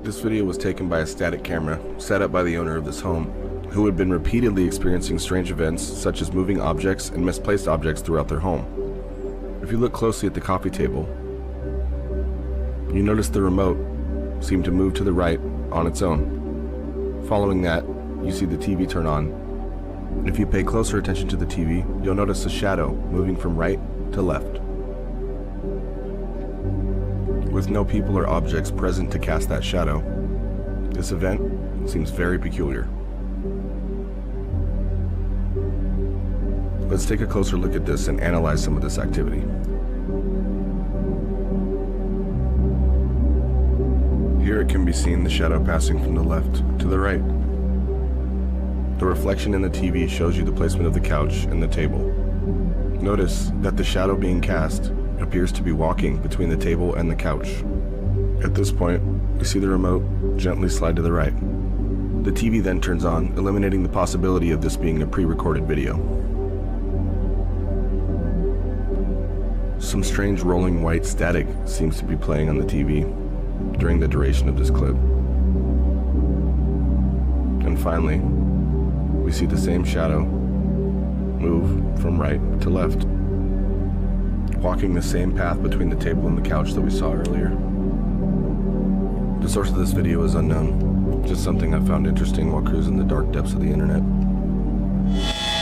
This video was taken by a static camera set up by the owner of this home, who had been repeatedly experiencing strange events such as moving objects and misplaced objects throughout their home. If you look closely at the coffee table, you notice the remote seemed to move to the right on its own. Following that, you see the TV turn on. And if you pay closer attention to the TV, you'll notice a shadow moving from right to left, with no people or objects present to cast that shadow. This event seems very peculiar. Let's take a closer look at this and analyze some of this activity. Here it can be seen the shadow passing from the left to the right. The reflection in the TV shows you the placement of the couch and the table. Notice that the shadow being cast appears to be walking between the table and the couch. At this point, we see the remote gently slide to the right. The TV then turns on, eliminating the possibility of this being a pre-recorded video. Some strange rolling white static seems to be playing on the TV during the duration of this clip. And finally, we see the same shadow move from right to left, walking the same path between the table and the couch that we saw earlier. The source of this video is unknown, just something I found interesting while cruising the dark depths of the internet.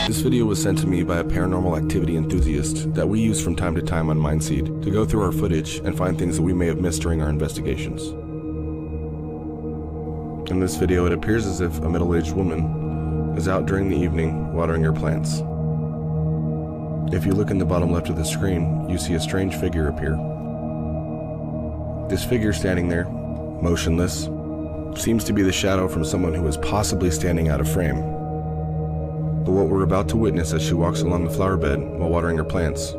This video was sent to me by a paranormal activity enthusiast that we use from time to time on Mindseed to go through our footage and find things that we may have missed during our investigations. In this video, it appears as if a middle-aged woman is out during the evening watering her plants. If you look in the bottom left of the screen, you see a strange figure appear. This figure standing there, motionless, seems to be the shadow from someone who is possibly standing out of frame. But what we're about to witness as she walks along the flower bed while watering her plants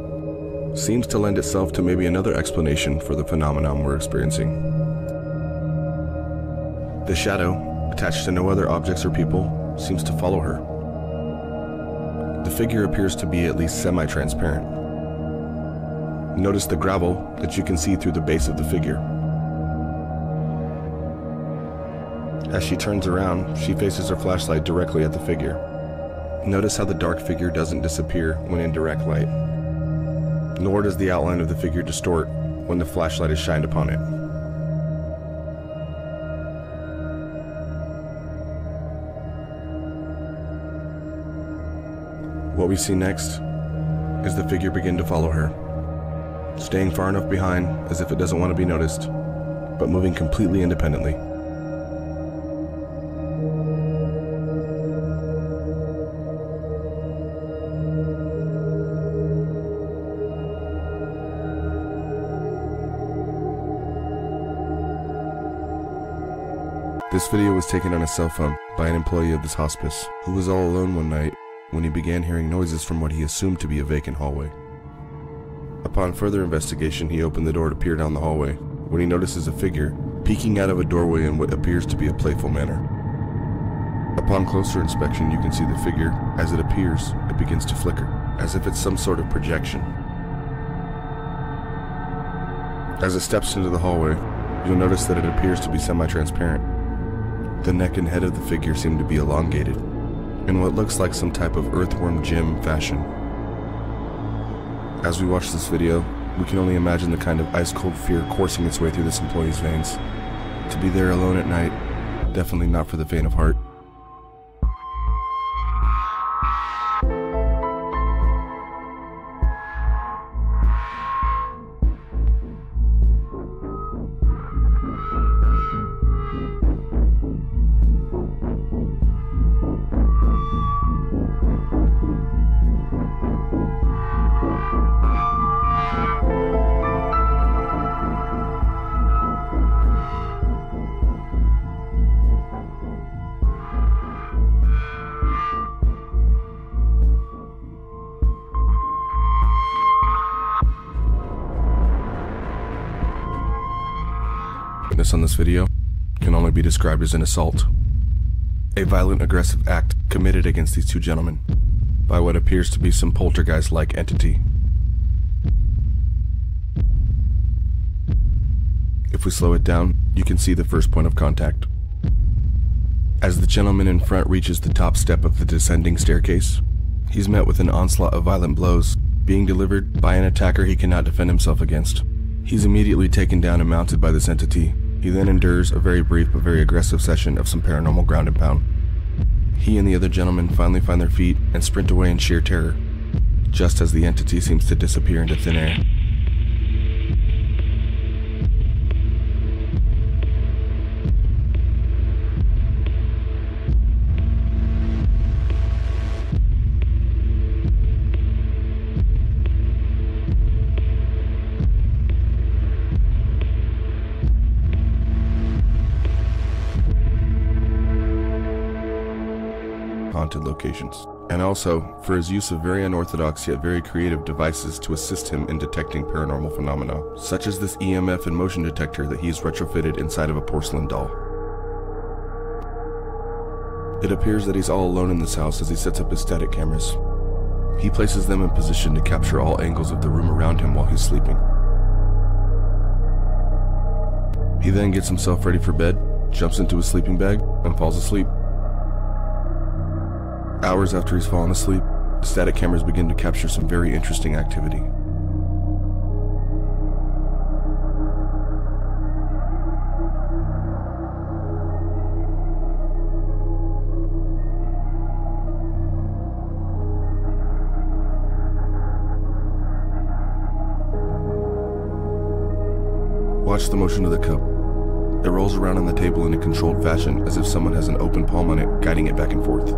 seems to lend itself to maybe another explanation for the phenomenon we're experiencing. The shadow, attached to no other objects or people, seems to follow her. The figure appears to be at least semi-transparent. Notice the gravel that you can see through the base of the figure. As she turns around, she faces her flashlight directly at the figure. Notice how the dark figure doesn't disappear when in direct light, nor does the outline of the figure distort when the flashlight is shined upon it. What we see next is the figure begin to follow her, staying far enough behind as if it doesn't want to be noticed, but moving completely independently. This video was taken on a cell phone by an employee of this hospice who was all alone one night when he began hearing noises from what he assumed to be a vacant hallway. Upon further investigation, he opened the door to peer down the hallway when he notices a figure peeking out of a doorway in what appears to be a playful manner. Upon closer inspection, you can see the figure, as it appears, it begins to flicker, as if it's some sort of projection. As it steps into the hallway, you'll notice that it appears to be semi-transparent. The neck and head of the figure seem to be elongated, in what looks like some type of earthworm Jim fashion. As we watch this video, we can only imagine the kind of ice-cold fear coursing its way through this employee's veins. To be there alone at night, definitely not for the faint of heart. Witness on this video can only be described as an assault. A violent, aggressive act committed against these two gentlemen by what appears to be some poltergeist-like entity. If we slow it down, you can see the first point of contact. As the gentleman in front reaches the top step of the descending staircase, he's met with an onslaught of violent blows, being delivered by an attacker he cannot defend himself against. He's immediately taken down and mounted by this entity. He then endures a very brief but very aggressive session of some paranormal ground and pound. He and the other gentleman finally find their feet and sprint away in sheer terror, just as the entity seems to disappear into thin air. Haunted locations, and also for his use of very unorthodox yet very creative devices to assist him in detecting paranormal phenomena, such as this EMF and motion detector that he's retrofitted inside of a porcelain doll. It appears that he's all alone in this house as he sets up his static cameras. He places them in position to capture all angles of the room around him while he's sleeping. He then gets himself ready for bed, jumps into his sleeping bag, and falls asleep. Hours after he's fallen asleep, the static cameras begin to capture some very interesting activity. Watch the motion of the cup. It rolls around on the table in a controlled fashion as if someone has an open palm on it, guiding it back and forth.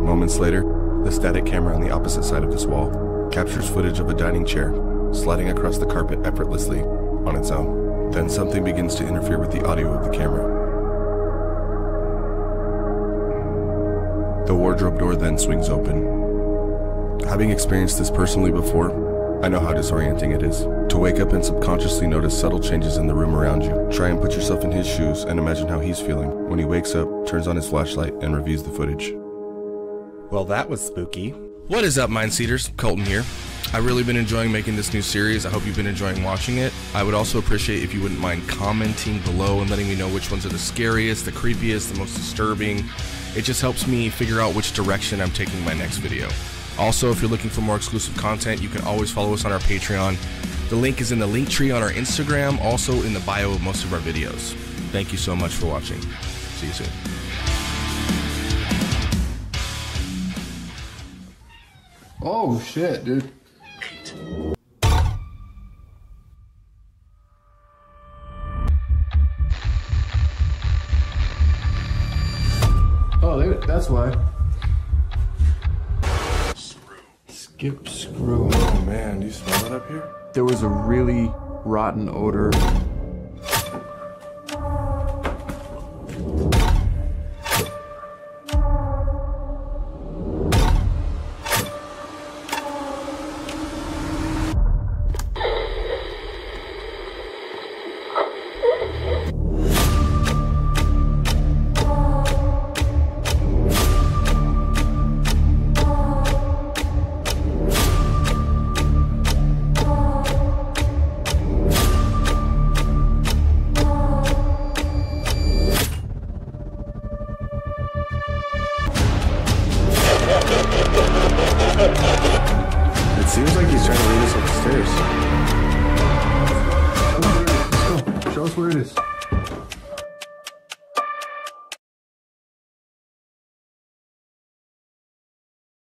Moments later, the static camera on the opposite side of this wall captures footage of a dining chair sliding across the carpet effortlessly on its own. Then something begins to interfere with the audio of the camera. The wardrobe door then swings open. Having experienced this personally before, I know how disorienting it is. To wake up and subconsciously notice subtle changes in the room around you. Try and put yourself in his shoes and imagine how he's feeling when he wakes up, turns on his flashlight, and reviews the footage. Well, that was spooky. What is up, Mindseaters? Colton here. I've really been enjoying making this new series. I hope you've been enjoying watching it. I would also appreciate if you wouldn't mind commenting below and letting me know which ones are the scariest, the creepiest, the most disturbing. It just helps me figure out which direction I'm taking my next video. Also, if you're looking for more exclusive content, you can always follow us on our Patreon. The link is in the link tree on our Instagram, also in the bio of most of our videos. Thank you so much for watching. See you soon. Oh shit, dude. Oh, that's why. Skip screw. Oh man, do you smell that up here? There was a really rotten odor. It seems like he's trying to lead us up the stairs. Let's go. Show us where it is.